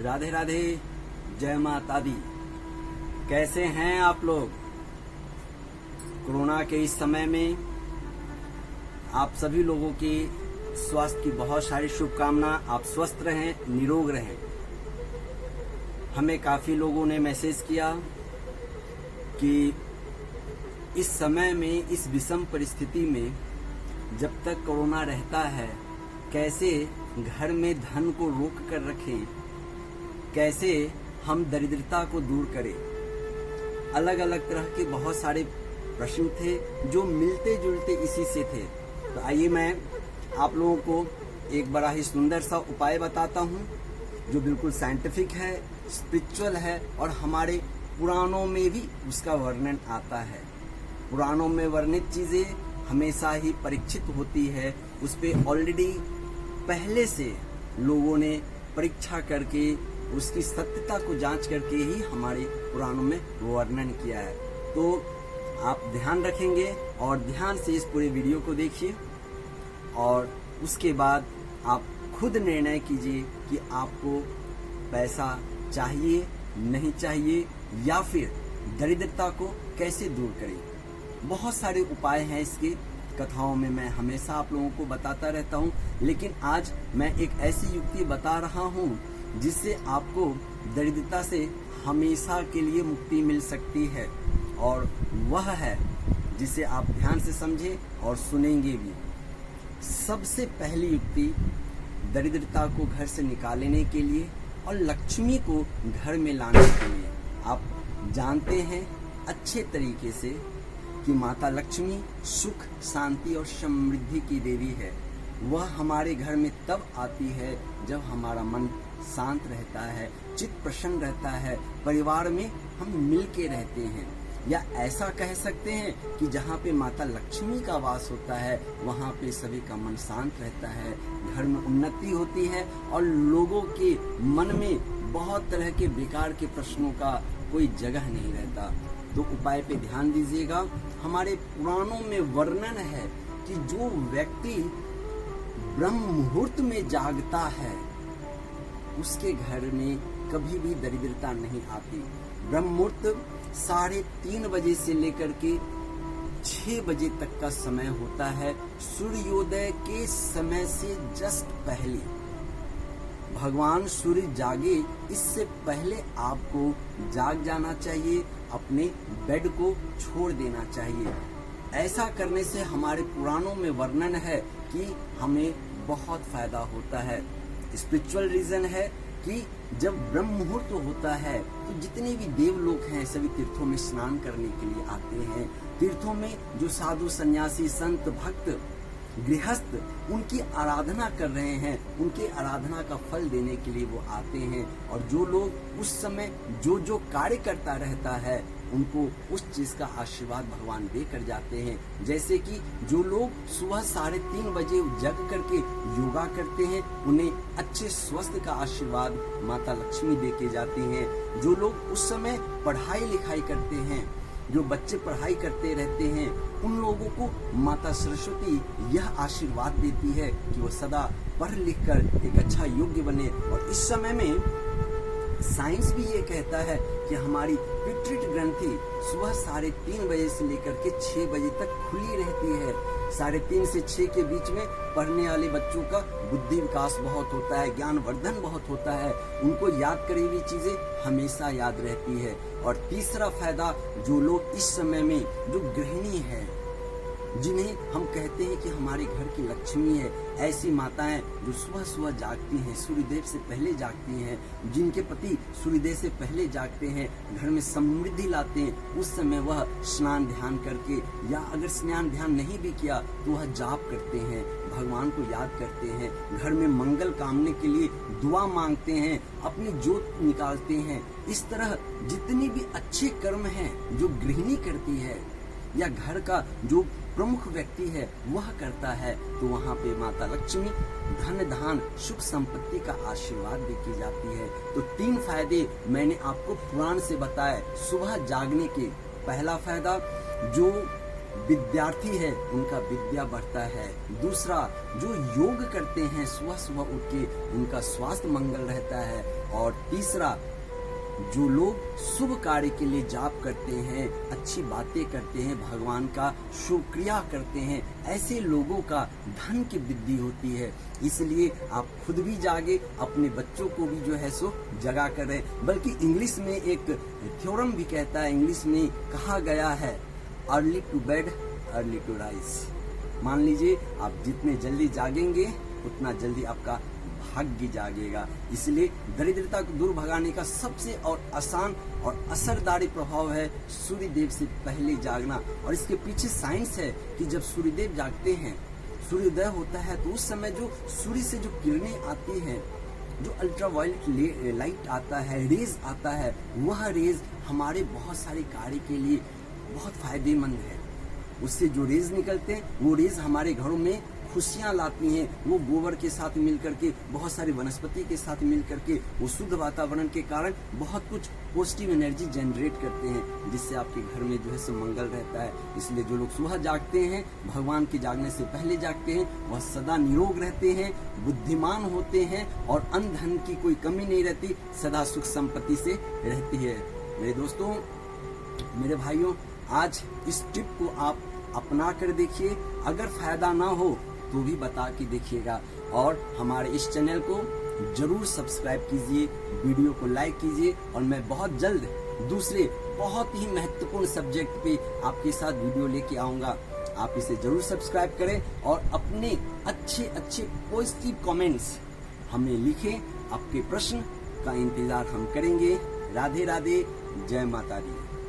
राधे राधे, जय माता दी। कैसे हैं आप लोग? कोरोना के इस समय में आप सभी लोगों की स्वास्थ्य की बहुत सारी शुभकामना। आप स्वस्थ रहें, निरोग रहें। हमें काफ़ी लोगों ने मैसेज किया कि इस समय में, इस विषम परिस्थिति में जब तक कोरोना रहता है, कैसे घर में धन को रोक कर रखें, कैसे हम दरिद्रता को दूर करें। अलग अलग तरह के बहुत सारे प्रश्न थे जो मिलते जुलते इसी से थे। तो आइए मैं आप लोगों को एक बड़ा ही सुंदर सा उपाय बताता हूँ जो बिल्कुल साइंटिफिक है, स्पिरिचुअल है और हमारे पुराणों में भी उसका वर्णन आता है। पुराणों में वर्णित चीज़ें हमेशा ही परीक्षित होती है। उस पर ऑलरेडी पहले से लोगों ने परीक्षा करके उसकी सत्यता को जांच करके ही हमारे पुराणों में वर्णन किया है। तो आप ध्यान रखेंगे और ध्यान से इस पूरे वीडियो को देखिए और उसके बाद आप खुद निर्णय कीजिए कि आपको पैसा चाहिए, नहीं चाहिए, या फिर दरिद्रता को कैसे दूर करें। बहुत सारे उपाय हैं इसके, कथाओं में मैं हमेशा आप लोगों को बताता रहता हूं, लेकिन आज मैं एक ऐसी युक्ति बता रहा हूं जिससे आपको दरिद्रता से हमेशा के लिए मुक्ति मिल सकती है। और वह है जिसे आप ध्यान से समझें और सुनेंगे भी। सबसे पहली युक्ति दरिद्रता को घर से निकालने के लिए और लक्ष्मी को घर में लाने के लिए। आप जानते हैं अच्छे तरीके से कि माता लक्ष्मी सुख, शांति और समृद्धि की देवी है। वह हमारे घर में तब आती है जब हमारा मन शांत रहता है, चित्त प्रसन्न रहता है, परिवार में हम मिल के रहते हैं। या ऐसा कह सकते हैं कि जहाँ पे माता लक्ष्मी का वास होता है वहाँ पे सभी का मन शांत रहता है, घर में उन्नति होती है और लोगों के मन में बहुत तरह के बेकार के प्रश्नों का कोई जगह नहीं रहता। तो उपाय पे ध्यान दीजिएगा। हमारे पुराणों में वर्णन है कि जो व्यक्ति ब्रह्म मुहूर्त में जागता है उसके घर में कभी भी दरिद्रता नहीं आती। ब्रह्म मुहूर्त 3:30 बजे से लेकर के 6 बजे तक का समय होता है। सूर्योदय के समय से जस्ट पहले भगवान सूर्य जागे, इससे पहले आपको जाग जाना चाहिए, अपने बेड को छोड़ देना चाहिए। ऐसा करने से हमारे पुराणों में वर्णन है कि हमें बहुत फायदा होता है। स्पिरिचुअल रीजन है कि जब ब्रह्म मुहूर्त होता है तो जितने भी देवलोक हैं सभी तीर्थों में स्नान करने के लिए आते हैं। तीर्थों में जो साधु, सन्यासी, संत, भक्त, गृहस्थ उनकी आराधना कर रहे हैं, उनके आराधना का फल देने के लिए वो आते हैं। और जो लोग उस समय जो कार्य करता रहता है उनको उस चीज का आशीर्वाद भगवान दे कर जाते हैं। जैसे कि जो लोग सुबह 3:30 बजे जग करके योगा करते हैं उन्हें अच्छे स्वास्थ्य का आशीर्वाद माता लक्ष्मी दे के जाती हैं। जो लोग उस समय पढ़ाई लिखाई करते हैं, जो बच्चे पढ़ाई करते रहते हैं, उन लोगों को माता सरस्वती यह आशीर्वाद देती है कि वो सदा पढ़ लिख कर एक अच्छा योग्य बने। और इस समय में साइंस भी ये कहता है कि हमारी पिट्यूटरी ग्रंथि सुबह 3:30 बजे से लेकर के 6 बजे तक खुली रहती है। 3:30 से 6 के बीच में पढ़ने वाले बच्चों का बुद्धि विकास बहुत होता है, ज्ञानवर्धन बहुत होता है, उनको याद करी हुई चीजें हमेशा याद रहती है। और तीसरा फायदा, जो लोग इस समय में जो गृहिणी है, जिन्हें हम कहते हैं कि हमारे घर की लक्ष्मी है, ऐसी माताएं जो सुबह सुबह जागती हैं, सूर्यदेव से पहले जागती हैं, जिनके पति सूर्यदेव से पहले जागते हैं, घर में समृद्धि लाते हैं, उस समय वह स्नान ध्यान करके, या अगर स्नान ध्यान नहीं भी किया तो वह जाप करते हैं, भगवान को याद करते हैं, घर में मंगल कामने के लिए दुआ मांगते हैं, अपनी जोत निकालते हैं। इस तरह जितनी भी अच्छे कर्म हैं जो गृहिणी करती है या घर का जो प्रमुख व्यक्ति है वह करता है, तो वहाँ पे माता लक्ष्मी धन धान सुख संपत्ति का आशीर्वाद दे की जाती है। तो 3 फायदे मैंने आपको पुराण से बताए सुबह जागने के। पहला फायदा, जो विद्यार्थी है उनका विद्या बढ़ता है। दूसरा, जो योग करते हैं सुबह सुबह उठ के उनका स्वास्थ्य मंगल रहता है। और तीसरा, जो लोग शुभ कार्य के लिए जाप करते हैं, अच्छी बातें करते हैं, भगवान का शुक्रिया करते हैं, ऐसे लोगों का धन की वृद्धि होती है। इसलिए आप खुद भी जागे, अपने बच्चों को भी जो है सो जगा करें। बल्कि इंग्लिश में एक थ्योरम भी कहता है, इंग्लिश में कहा गया है, early to bed early to rise. मान लीजिए आप जितने जल्दी जागेंगे उतना जल्दी आपका भाग्य जागेगा। इसलिए दरिद्रता को दूर भगाने का सबसे और आसान और असरदारी प्रभाव है सूर्यदेव से पहले जागना। और इसके पीछे साइंस है कि जब सूर्यदेव जागते हैं, सूर्योदय होता है, तो उस समय जो सूर्य से जो किरणें आती हैं, जो अल्ट्रावायलेट लाइट आता है, रेज आता है, वह रेज हमारे बहुत सारे कार्य के लिए बहुत फायदेमंद है। उससे जो रेज निकलते हैं वो रेज हमारे घरों में खुशियां लाती हैं। वो गोबर के साथ मिलकर के, बहुत सारी वनस्पति के साथ मिलकर के, वो शुद्ध वातावरण के कारण बहुत कुछ पॉजिटिव एनर्जी जनरेट करते हैं, जिससे आपके घर में जो है सो मंगल रहता है। इसलिए जो लोग सुबह जागते हैं, भगवान के जागने से पहले जागते हैं, वह सदा निरोग रहते हैं, बुद्धिमान होते हैं और अन्न धन की कोई कमी नहीं रहती, सदा सुख संपत्ति से रहती है। मेरे दोस्तों, मेरे भाइयों, आज इस टिप को आप अपना कर देखिए। अगर फायदा ना हो तो भी बता के देखिएगा। और हमारे इस चैनल को जरूर सब्सक्राइब कीजिए, वीडियो को लाइक कीजिए। और मैं बहुत जल्द दूसरे बहुत ही महत्वपूर्ण सब्जेक्ट पे आपके साथ वीडियो लेके आऊंगा। आप इसे जरूर सब्सक्राइब करें और अपने अच्छे अच्छे पॉजिटिव कमेंट्स हमें लिखें। आपके प्रश्न का इंतजार हम करेंगे। राधे राधे, जय माता दी।